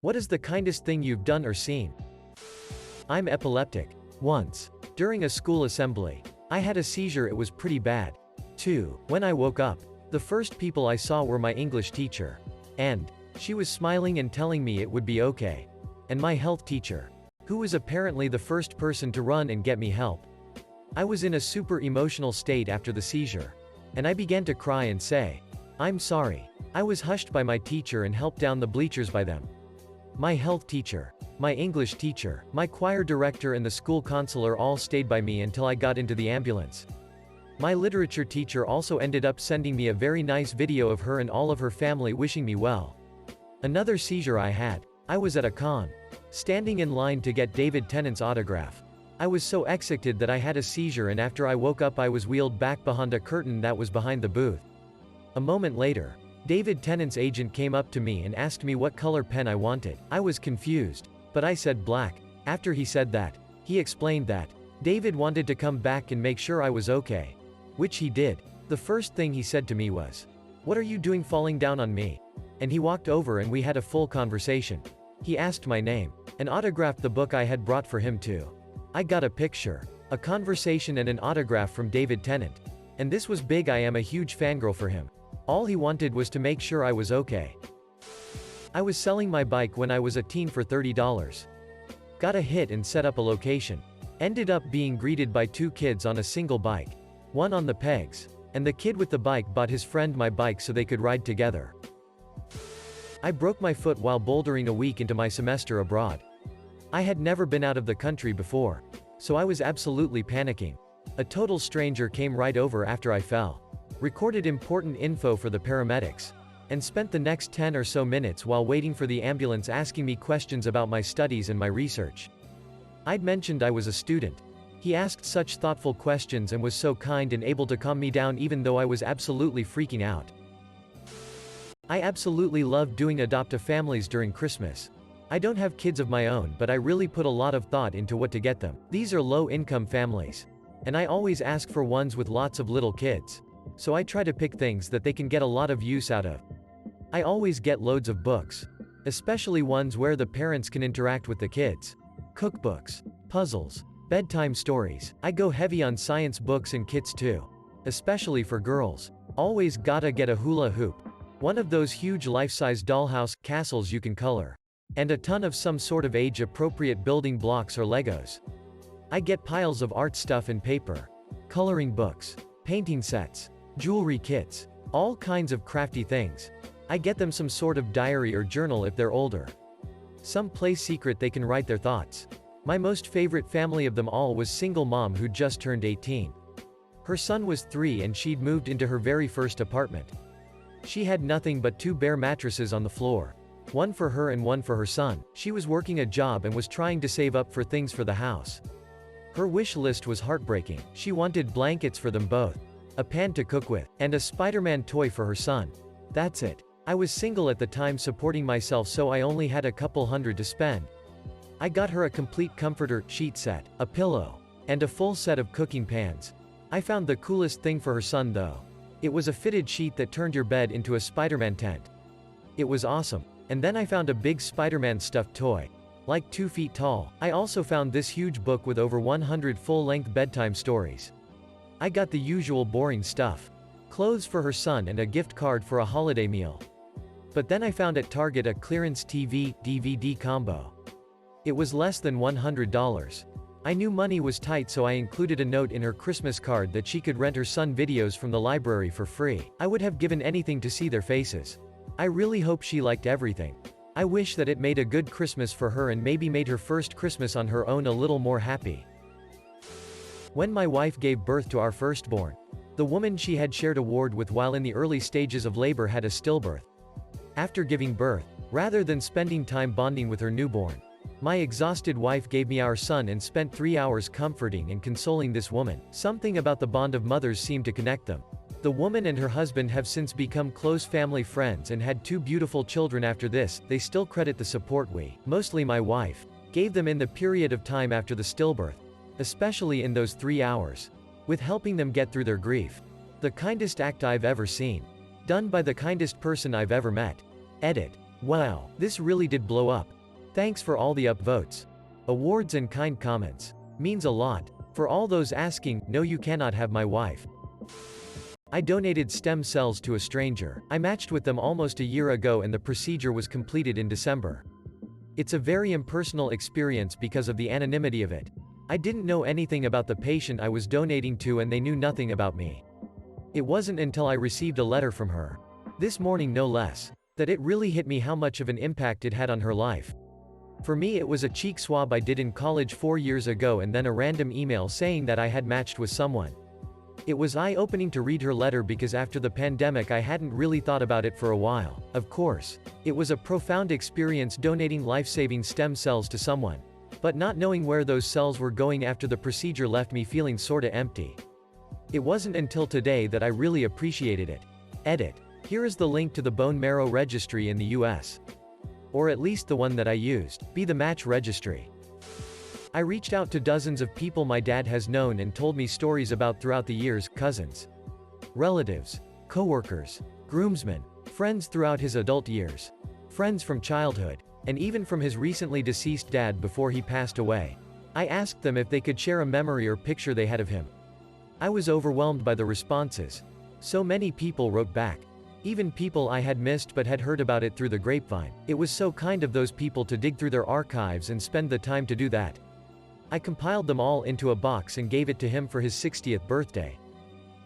What is the kindest thing you've done or seen? I'm epileptic. Once, during a school assembly, I had a seizure. It was pretty bad. 2. When I woke up, the first people I saw were my English teacher. And she was smiling and telling me it would be okay. And my health teacher, who was apparently the first person to run and get me help. I was in a super emotional state after the seizure. And I began to cry and say, "I'm sorry." I was hushed by my teacher and helped down the bleachers by them. My health teacher, my English teacher, my choir director and the school counselor all stayed by me until I got into the ambulance. My literature teacher also ended up sending me a very nice video of her and all of her family wishing me well. Another seizure I had. I was at a con, standing in line to get David Tennant's autograph. I was so excited that I had a seizure, and after I woke up I was wheeled back behind a curtain that was behind the booth. A moment later, David Tennant's agent came up to me and asked me what color pen I wanted. I was confused, but I said black. After he said that, he explained that David wanted to come back and make sure I was okay. Which he did. The first thing he said to me was, "What are you doing falling down on me?" And he walked over and we had a full conversation. He asked my name, and autographed the book I had brought for him too. I got a picture, a conversation and an autograph from David Tennant. And this was big. I am a huge fangirl for him. All he wanted was to make sure I was okay. I was selling my bike when I was a teen for $30. Got a hit and set up a location. Ended up being greeted by 2 kids on a single bike. One on the pegs. And the kid with the bike bought his friend my bike so they could ride together. I broke my foot while bouldering a week into my semester abroad. I had never been out of the country before, so I was absolutely panicking. A total stranger came right over after I fell. Recorded important info for the paramedics. And spent the next 10 or so minutes while waiting for the ambulance asking me questions about my studies and my research. I'd mentioned I was a student. He asked such thoughtful questions and was so kind and able to calm me down even though I was absolutely freaking out. I absolutely love doing adopt-a families during Christmas. I don't have kids of my own, but I really put a lot of thought into what to get them. These are low-income families. And I always ask for ones with lots of little kids. So I try to pick things that they can get a lot of use out of. I always get loads of books. Especially ones where the parents can interact with the kids. Cookbooks, puzzles, bedtime stories. I go heavy on science books and kits too. Especially for girls. Always gotta get a hula hoop. One of those huge life-size dollhouse castles you can color. And a ton of some sort of age-appropriate building blocks or Legos. I get piles of art stuff and paper. Coloring books. Painting sets. Jewelry kits. All kinds of crafty things. I get them some sort of diary or journal if they're older. Some place secret they can write their thoughts. My most favorite family of them all was single mom who just turned 18. Her son was 3 and she'd moved into her very first apartment. She had nothing but 2 bare mattresses on the floor. One for her and one for her son. She was working a job and was trying to save up for things for the house. Her wish list was heartbreaking. She wanted blankets for them both, a pan to cook with, and a Spider-Man toy for her son. That's it. I was single at the time supporting myself, so I only had a couple hundred to spend. I got her a complete comforter, sheet set, a pillow, and a full set of cooking pans. I found the coolest thing for her son though. It was a fitted sheet that turned your bed into a Spider-Man tent. It was awesome. And then I found a big Spider-Man stuffed toy. Like 2 feet tall. I also found this huge book with over 100 full-length bedtime stories. I got the usual boring stuff. Clothes for her son and a gift card for a holiday meal. But then I found at Target a clearance TV, DVD combo. It was less than $100. I knew money was tight, so I included a note in her Christmas card that she could rent her son videos from the library for free. I would have given anything to see their faces. I really hope she liked everything. I wish that it made a good Christmas for her and maybe made her first Christmas on her own a little more happy. When my wife gave birth to our firstborn, the woman she had shared a ward with while in the early stages of labor had a stillbirth. After giving birth, rather than spending time bonding with her newborn, my exhausted wife gave me our son and spent 3 hours comforting and consoling this woman. Something about the bond of mothers seemed to connect them. The woman and her husband have since become close family friends and had 2 beautiful children after this. They still credit the support we, mostly my wife, gave them in the period of time after the stillbirth, especially in those 3 hours, with helping them get through their grief. The kindest act I've ever seen. Done by the kindest person I've ever met. Edit. Wow, this really did blow up. Thanks for all the upvotes. Awards and kind comments. Means a lot. For all those asking, no, you cannot have my wife. I donated stem cells to a stranger. I matched with them almost a year ago and the procedure was completed in December. It's a very impersonal experience because of the anonymity of it. I didn't know anything about the patient I was donating to and they knew nothing about me. It wasn't until I received a letter from her, this morning no less, that it really hit me how much of an impact it had on her life. For me it was a cheek swab I did in college 4 years ago and then a random email saying that I had matched with someone. It was eye-opening to read her letter because after the pandemic I hadn't really thought about it for a while. Of course, it was a profound experience donating life-saving stem cells to someone. But not knowing where those cells were going after the procedure left me feeling sorta empty. It wasn't until today that I really appreciated it. Edit. Here is the link to the bone marrow registry in the US. Or at least the one that I used, be the match registry. I reached out to dozens of people my dad has known and told me stories about throughout the years, cousins, relatives, co-workers, groomsmen, friends throughout his adult years, friends from childhood, and even from his recently deceased dad before he passed away. I asked them if they could share a memory or picture they had of him. I was overwhelmed by the responses. So many people wrote back. Even people I had missed but had heard about it through the grapevine. It was so kind of those people to dig through their archives and spend the time to do that. I compiled them all into a box and gave it to him for his 60th birthday.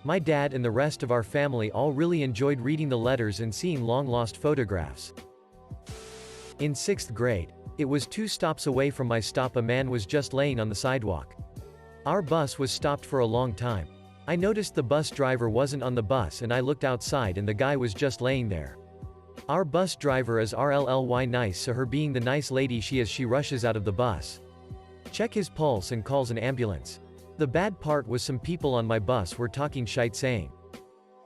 My dad and the rest of our family all really enjoyed reading the letters and seeing long-lost photographs. In 6th grade, it was 2 stops away from my stop. A man was just laying on the sidewalk. Our bus was stopped for a long time. I noticed the bus driver wasn't on the bus and I looked outside and the guy was just laying there. Our bus driver is RLLY nice, so her being the nice lady she is, she rushes out of the bus, check his pulse and calls an ambulance. The bad part was some people on my bus were talking shite saying,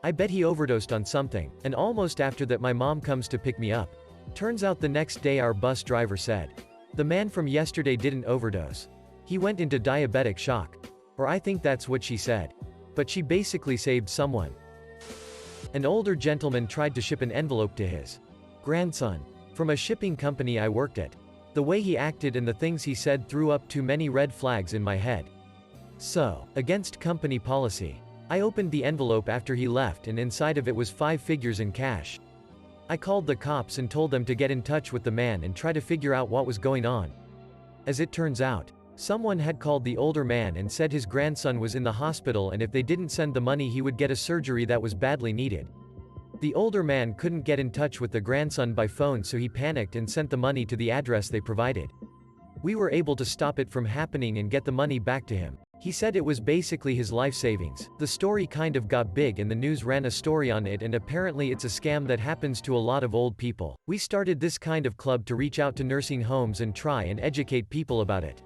I bet he overdosed on something, and almost after that my mom comes to pick me up. Turns out the next day our bus driver said, the man from yesterday didn't overdose. He went into diabetic shock. Or I think that's what she said. But she basically saved someone. An older gentleman tried to ship an envelope to his grandson from a shipping company I worked at. The way he acted and the things he said threw up too many red flags in my head. So, against company policy, I opened the envelope after he left and inside of it was 5 figures in cash. I called the cops and told them to get in touch with the man and try to figure out what was going on. As it turns out, someone had called the older man and said his grandson was in the hospital and if they didn't send the money he would get a surgery that was badly needed. The older man couldn't get in touch with the grandson by phone, so he panicked and sent the money to the address they provided. We were able to stop it from happening and get the money back to him. He said it was basically his life savings. The story kind of got big and the news ran a story on it, and apparently it's a scam that happens to a lot of old people. We started this kind of club to reach out to nursing homes and try and educate people about it.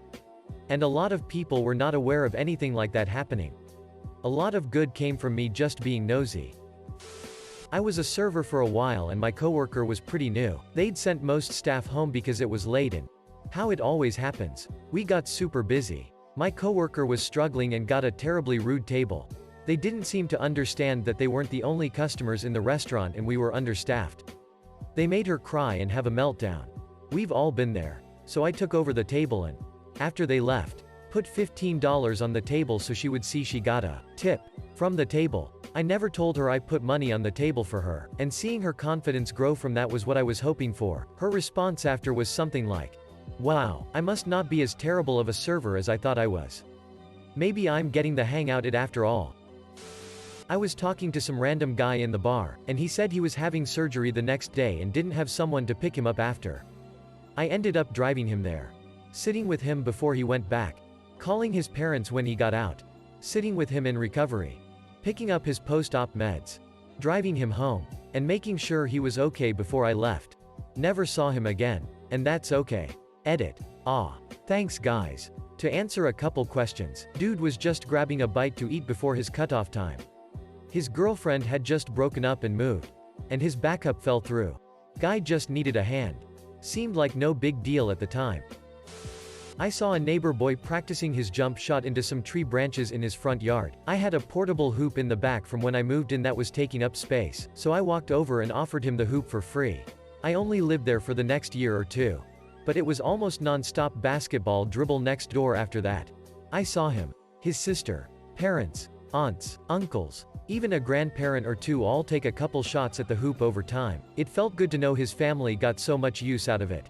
And a lot of people were not aware of anything like that happening. A lot of good came from me just being nosy. I was a server for a while and my coworker was pretty new. They'd sent most staff home because it was late, and how it always happens, we got super busy. My coworker was struggling and got a terribly rude table. They didn't seem to understand that they weren't the only customers in the restaurant and we were understaffed. They made her cry and have a meltdown. We've all been there. So I took over the table and, after they left, put $15 on the table so she would see she got a tip from the table. I never told her I put money on the table for her, and seeing her confidence grow from that was what I was hoping for. Her response after was something like, wow, I must not be as terrible of a server as I thought I was. Maybe I'm getting the hang out it after all. I was talking to some random guy in the bar, and he said he was having surgery the next day and didn't have someone to pick him up after. I ended up driving him there, sitting with him before he went back, calling his parents when he got out, sitting with him in recovery, picking up his post-op meds, driving him home, and making sure he was okay before I left. Never saw him again, and that's okay. Edit. Thanks guys. To answer a couple questions, dude was just grabbing a bite to eat before his cutoff time. His girlfriend had just broken up and moved, and his backup fell through. Guy just needed a hand. Seemed like no big deal at the time. I saw a neighbor boy practicing his jump shot into some tree branches in his front yard. I had a portable hoop in the back from when I moved in that was taking up space, so I walked over and offered him the hoop for free. I only lived there for the next year or two. But it was almost non-stop basketball dribble next door after that. I saw him, his sister, parents, aunts, uncles, even a grandparent or two all take a couple shots at the hoop over time. It felt good to know his family got so much use out of it.